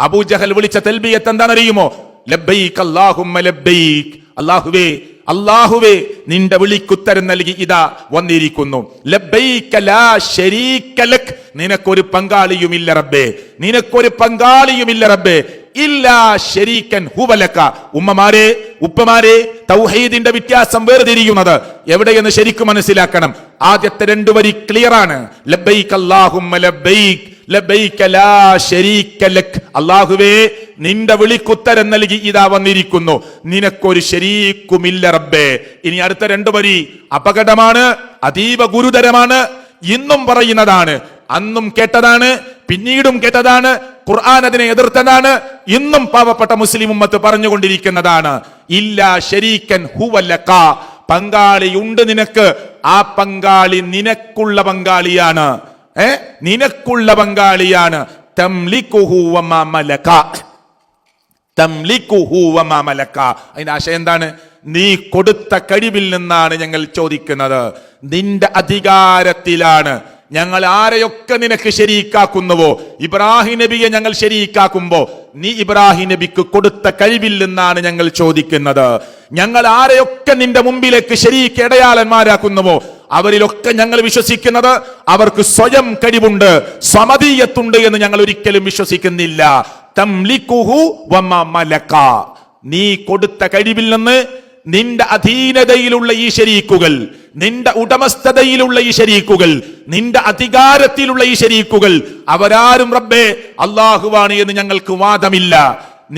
അബൂജഹൽ വിളിച്ച തൽബിയത്ത് എന്താണെന്നറിയുമോ? ലബ്ബൈക് അല്ലാഹുമ്മ ലബ്ബൈക്. അല്ലാഹുവേ അല്ലാഹുവേ നിന്റെ വിളിക്കുത്തരം നൽകി ഇതാ വന്നിരിക്കുന്നു. ലബ്ബൈക ലാ ശരീക ലക്, നിനക്കൊരു പങ്കാളിയുമില്ല റബ്ബേ, നിനക്കൊരു പങ്കാളിയുമില്ല റബ്ബേ. ഇല്ലാ ശരീകൻ ഹുവ ലക. ഉമ്മമാരെ ഉപ്പമാരെ, തൗഹീദിന്റെ വ്യത്യാസം വേർതിരിയുന്നത് എവിടെയെന്ന് ശരിക്കും മനസ്സിലാക്കണം. ആദ്യത്തെ രണ്ടു വരി ക്ലിയർ ആണ്. ലബ്ബൈക അല്ലാഹുമ്മ ലബ്ബൈക് ലബ്ബൈക ലാ ശരീക ലക്. അല്ലാഹുവേ നിന്റെ വിളിക്കുത്തരം നൽകി ഇതാ വന്നിരിക്കുന്നു, നിനക്കൊരു ശരീക്കുമില്ല റബ്ബേ. ഇനി അടുത്ത രണ്ടു വരി അപകടമാണ്, അതീവ ഗുരുതരമാണ്. ഇന്നും പറയുന്നതാണ്, അന്നും കേട്ടതാണ്, പിന്നീടും കേട്ടതാണ്. ഖുർആൻ അതിനെ എതിർത്തതാണ്. ഇന്നും പാവപ്പെട്ട മുസ്ലിം ഉമ്മത്ത് പറഞ്ഞുകൊണ്ടിരിക്കുന്നതാണ്. ഇല്ലാ ശരീകൻ ഹുവ ലക. പങ്കാളിയുണ്ട് നിനക്ക്, ആ പങ്കാളി നിനക്കുള്ള പങ്കാളിയാണ്, നിനക്കുള്ള പങ്കാളിയാണ്. തംലികുഹു വമാ മലക. തംലികുഹു വമാ മലക. അതിന്റെ ആശയം എന്താണ്? നീ കൊടുത്ത കഴിവിൽ നിന്നാണ് ഞങ്ങൾ ചോദിക്കുന്നത്, നിന്റെ അധികാരത്തിലാണ്. ഞങ്ങൾ ആരെയൊക്കെ നിനക്ക് ശരീക്കാക്കുന്നുവോ, ഇബ്രാഹിം നബിയെ ഞങ്ങൾ ശരീക്കാക്കുമ്പോ നീ ഇബ്രാഹിം നബിക്ക് കൊടുത്ത കഴിവിൽ നിന്നാണ് ഞങ്ങൾ ചോദിക്കുന്നത്. ഞങ്ങൾ ആരെയൊക്കെ നിന്റെ മുമ്പിലേക്ക് ശരീക്ക് ഇടയാളന്മാരാക്കുന്നുവോ അവരിലൊക്കെ ഞങ്ങൾ വിശ്വസിക്കുന്നത് അവർക്ക് സ്വയം കഴിവുണ്ട്, സമതീയത്തുണ്ട് എന്ന് ഞങ്ങൾ ഒരിക്കലും വിശ്വസിക്കുന്നില്ല. തംലികുഹു വമാ മലക. നീ കൊടുത്ത കഴിവിൽ നിന്ന് നിന്റെ അധീനതയിലുള്ള ഈ ശരീക്കുകൾ, നിന്റെ ഉടമസ്ഥതയിലുള്ള ഈ ശരീക്കുകൾ, നിന്റെ അധികാരത്തിലുള്ള ഈ ശരീക്കുകൾ അവരാരും റബ്ബേ അല്ലാഹുവാണ് എന്ന് ഞങ്ങൾക്ക് വാദമില്ല.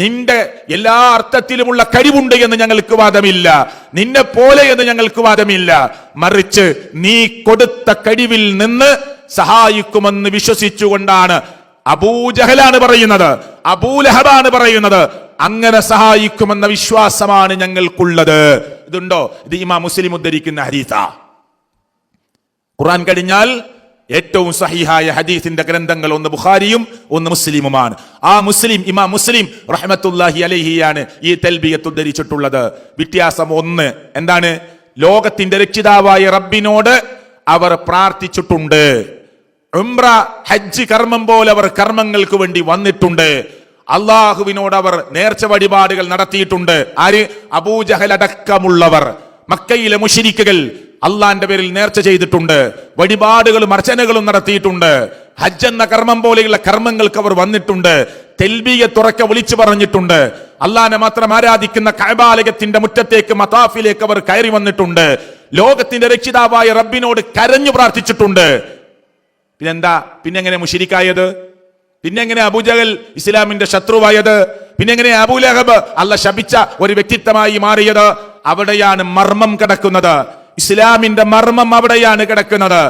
നിന്റെ എല്ലാ അർത്ഥത്തിലുമുള്ള കഴിവുണ്ട് എന്ന് ഞങ്ങൾക്ക് വാദമില്ല, നിന്നെ പോലെ എന്ന് ഞങ്ങൾക്ക് വാദമില്ല. മറിച്ച് നീ കൊടുത്ത കഴിവിൽ നിന്ന് സഹായിക്കുമെന്ന് വിശ്വസിച്ചുകൊണ്ടാണ് അബൂജഹലാണ് പറയുന്നത്, അബൂലഹബാണ് പറയുന്നത്. അങ്ങനെ സഹായിക്കുമെന്ന വിശ്വാസമാണ് ഞങ്ങൾക്കുള്ളത്. ഇതുണ്ടോ? ഇത് ഇമാം മുസ്ലിം ഉദ്ധരിക്കുന്ന ഹദീസാ. ഖുർആൻ കഴിഞ്ഞാൽ ഏറ്റവും സഹീഹായ ഹദീസിന്റെ ഗ്രന്ഥങ്ങൾ ഒന്ന് ബുഖാരിയും ഒന്ന് മുസ്ലിമുമാണ്. ആ മുസ്ലിം, ഇമാം മുസ്ലിം റഹ്മത്തുള്ളാഹി അലൈഹിയാണ് ഈ തൽബിയത്ത് ഉദ്ധരിച്ചിട്ടുള്ളത്. വ്യത്യാസം ഒന്ന് എന്താണ്? ലോകത്തിന്റെ രക്ഷിതാവായ റബ്ബിനോട് അവർ പ്രാർത്ഥിച്ചിട്ടുണ്ട്. ഉംറ ഹജ്ജ് കർമ്മം പോലെ അവർ കർമ്മങ്ങൾക്ക് വേണ്ടി വന്നിട്ടുണ്ട്. അള്ളാഹുവിനോട് അവർ നേർച്ച വഴിപാടുകൾ നടത്തിയിട്ടുണ്ട്. ആര്? അബൂജഹൽ അടക്കമുള്ളവർ. മക്കയിലെ മുശ്രിക്കുകൾ അള്ളാന്റെ പേരിൽ നേർച്ച ചെയ്തിട്ടുണ്ട്, വഴിപാടുകളും അർച്ചനകളും നടത്തിയിട്ടുണ്ട്. ഹജ്ജ് എന്ന കർമ്മം പോലെയുള്ള കർമ്മങ്ങൾക്ക് അവർ വന്നിട്ടുണ്ട്. തെൽബിയത്ത് ഉറക്കെ വിളിച്ചു പറഞ്ഞിട്ടുണ്ട്. അള്ളാനെ മാത്രം ആരാധിക്കുന്ന കഅബാലയത്തിന്റെ മുറ്റത്തേക്ക്, മതാഫിലേക്ക് അവർ കയറി വന്നിട്ടുണ്ട്. ലോകത്തിന്റെ രക്ഷിതാവായ റബ്ബിനോട് കരഞ്ഞു പ്രാർത്ഥിച്ചിട്ടുണ്ട്. പിന്നെങ്ങനെ മുശ്രിക്കായത്? പിന്നെങ്ങനെ അബൂജഹൽ ഇസ്ലാമിന്റെ ശത്രുവായത്? പിന്നെങ്ങനെ അബൂലഹബ് അല്ല ശപിച്ച ഒരു വ്യക്തിത്വമായി മാറിയത്? അവിടെയാണ് മർമ്മം കിടക്കുന്നത്. ഇസ്ലാമിന്റെ മർമ്മം അവിടെയാണ് കിടക്കുന്നത്.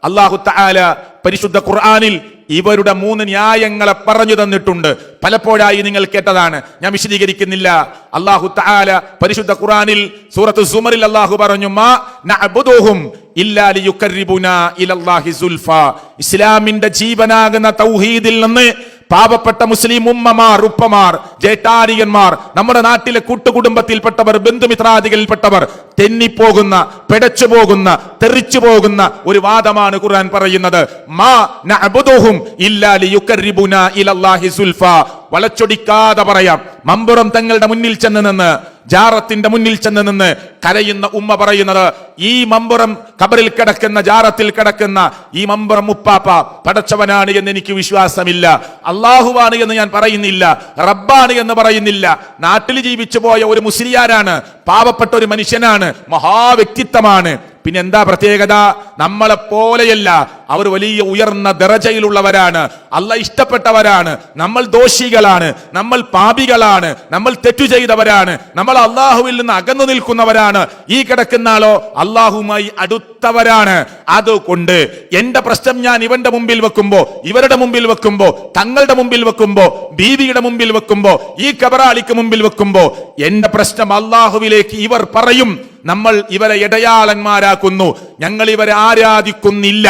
അല്ലാഹു തആല പരിശുദ്ധ ഖുർആനിൽ ഇവരുടെ 3 ന്യായങ്ങളെ പറഞ്ഞു തന്നിട്ടുണ്ട്. പലപ്പോഴായി നിങ്ങൾ കേട്ടതാണ്, ഞാൻ വിശദീകരിക്കുന്നില്ല. അല്ലാഹു തആല പരിശുദ്ധ ഖുർആനിൽ സൂറത്ത് സുമറിൽ അല്ലാഹു പറഞ്ഞു, മാ നഅബുദുഹും ഇല്ലാ ലിയുഖർരിബുനാ ഇലല്ലാഹി സുൽഫാ. ഇസ്ലാമിന്റെ ജീവനാകുന്ന തൗഹീദിൽ നിന്ന് പാവപ്പെട്ട മുസ്ലിം ഉമ്മമാർ, ഉപ്പമാർ, ജേട്ടാരിയന്മാർ, നമ്മുടെ നാട്ടിലെ കൂട്ടുകുടുംബത്തിൽപ്പെട്ടവർ, ബന്ധുമിത്രാദികളിൽപ്പെട്ടവർ തെന്നിപ്പോകുന്ന, പിടച്ചു പോകുന്ന, തെറിച്ചു പോകുന്ന ഒരു വാദമാണ് ഖുർആൻ പറയുന്നത്. മാ നഅബുദുഹും ഇല്ലാ ലിയുഖർരിബുനാ ഇലല്ലാഹി സുൽഫാ. വളച്ചൊടിക്കാതെ പറയാം. മമ്പുറം തങ്ങളുടെ മുന്നിൽ ചെന്ന് നിന്ന്, ജാറത്തിന്റെ മുന്നിൽ ചെന്ന് നിന്ന് കരയുന്ന ഉമ്മ പറയുന്നത്, ഈ മമ്പുറം ഖബറിൽ കിടക്കുന്ന, ജാറത്തിൽ കിടക്കുന്ന ഈ മമ്പുറം ഉപ്പാപ്പ പടച്ചവനാണ് എന്ന് എനിക്ക് വിശ്വാസമില്ല. അള്ളാഹുവാണ് എന്ന് ഞാൻ പറയുന്നില്ല, റബ്ബാണ് എന്ന് പറയുന്നില്ല. നാട്ടിൽ ജീവിച്ചു പോയ ഒരു മുസ്ലിയാരാണ്, പാവപ്പെട്ട ഒരു മനുഷ്യനാണ്, മഹാവ്യക്തിത്വമാണ്. പിന്നെ എന്താ പ്രത്യേകത? നമ്മളെ പോലെയല്ല, അവർ വലിയ ഉയർന്ന ദറജയിലുള്ളവരാണ്, അല്ലാഹ് ഇഷ്ടപ്പെട്ടവരാണ്. നമ്മൾ ദോഷികളാണ്, നമ്മൾ പാപികളാണ്, നമ്മൾ തെറ്റു ചെയ്തവരാണ്, നമ്മൾ അള്ളാഹുവിൽ നിന്ന് അകന്നു നിൽക്കുന്നവരാണ്. ഈ കിടക്കുന്ന ആളോ അള്ളാഹുമായി അടുത്തവരാണ്. അതുകൊണ്ട് എന്റെ പ്രശ്നം ഞാൻ ഇവന്റെ മുമ്പിൽ വെക്കുമ്പോ, ഇവരുടെ മുമ്പിൽ വെക്കുമ്പോ, തങ്ങളുടെ മുമ്പിൽ വെക്കുമ്പോ, ബീവിയുടെ മുമ്പിൽ വെക്കുമ്പോ, ഈ കബറാളിക്ക് മുമ്പിൽ വെക്കുമ്പോ എന്റെ പ്രശ്നം അള്ളാഹുവിലേക്ക് ഇവർ പറയും, നമ്മൾ ഇവരെ ഇടയാളന്മാരാക്കുന്നു, ഞങ്ങൾ ഇവരെ ആരാധിക്കുന്നില്ല.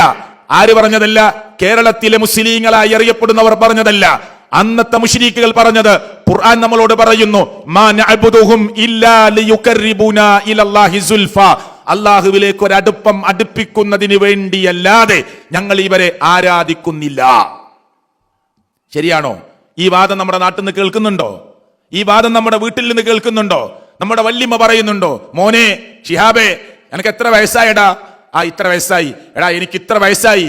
ആര് പറഞ്ഞതല്ല? കേരളത്തിലെ മുസ്ലിങ്ങളായി അറിയപ്പെടുന്നവർ പറഞ്ഞതല്ല, അന്നത്തെ മുശ്രിക്കുകൾ പറഞ്ഞത്. ഖുർആൻ നമ്മളോട് പറയുന്നു, മാ നഅബുദുഹും ഇല്ലാ ലിയുഖർരിബുനാ ഇലല്ലാഹി സുൽഫാ. അല്ലാഹുവിലേക്ക് ഒരു അടുപ്പം അടുപ്പിക്കുന്നതിന് വേണ്ടിയല്ലാതെ ഞങ്ങൾ ഇവരെ ആരാധിക്കുന്നില്ല. ശരിയാണോ? ഈ വാദം നമ്മുടെ നാട്ടിൽ നിന്ന് കേൾക്കുന്നുണ്ടോ? ഈ വാദം നമ്മുടെ വീട്ടിൽ നിന്ന് കേൾക്കുന്നുണ്ടോ? നമ്മുടെ വല്യമ്മ പറയുന്നുണ്ടോ, മോനെ ഷിഹാബേ എനിക്ക് എത്ര വയസ്സായടാ? ഇത്ര വയസ്സായി. എടാ എനിക്ക് ഇത്ര വയസ്സായി.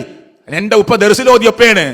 എന്റെ ഉപ്പ ദർസിലോദിയൊപ്പയാണ്.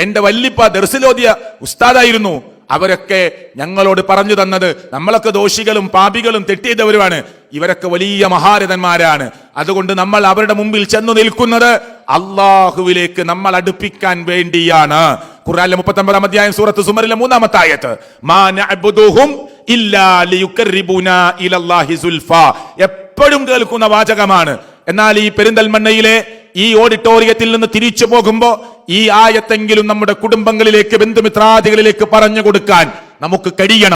എന്റെ വല്ലിപ്പ ദർസിലോദിയ ഉസ്താദായിരുന്നു. അവരൊക്കെ ഞങ്ങളോട് പറഞ്ഞു തന്നത് നമ്മളൊക്കെ ദോഷികളും പാപികളും തെറ്റിയവരുമാണ്, ഇവരൊക്കെ വലിയ മഹാരഥന്മാരാണ്. അതുകൊണ്ട് നമ്മൾ അവരുടെ മുമ്പിൽ ചെന്നു നിൽക്കുന്നത് അള്ളാഹുവിലേക്ക് നമ്മൾ അടുപ്പിക്കാൻ വേണ്ടിയാണ്. ഖുർആനിലെ 39-ാം അധ്യായം സൂറത്ത് സുമറിലെ 3-ാമത്തെ ആയത്ത്, മാ നഅ്ബുദുഹും ഇല്ലാ ലിയുഖർരിബുനാ ഇലല്ലാഹി സുൽഫാ. എപ്പോഴും കേൾക്കുന്ന വാചകമാണ്. എന്നാൽ ഈ പെരിന്തൽമണ്ണയിലെ ഈ ഓഡിറ്റോറിയത്തിൽ നിന്ന് തിരിച്ചു പോകുമ്പോ ഈ ആയത്തെങ്കിലും നമ്മുടെ കുടുംബങ്ങളിലേക്ക്, ബന്ധുമിത്രാദികളിലേക്ക് പറഞ്ഞു കൊടുക്കാൻ നമുക്ക് കഴിയണം.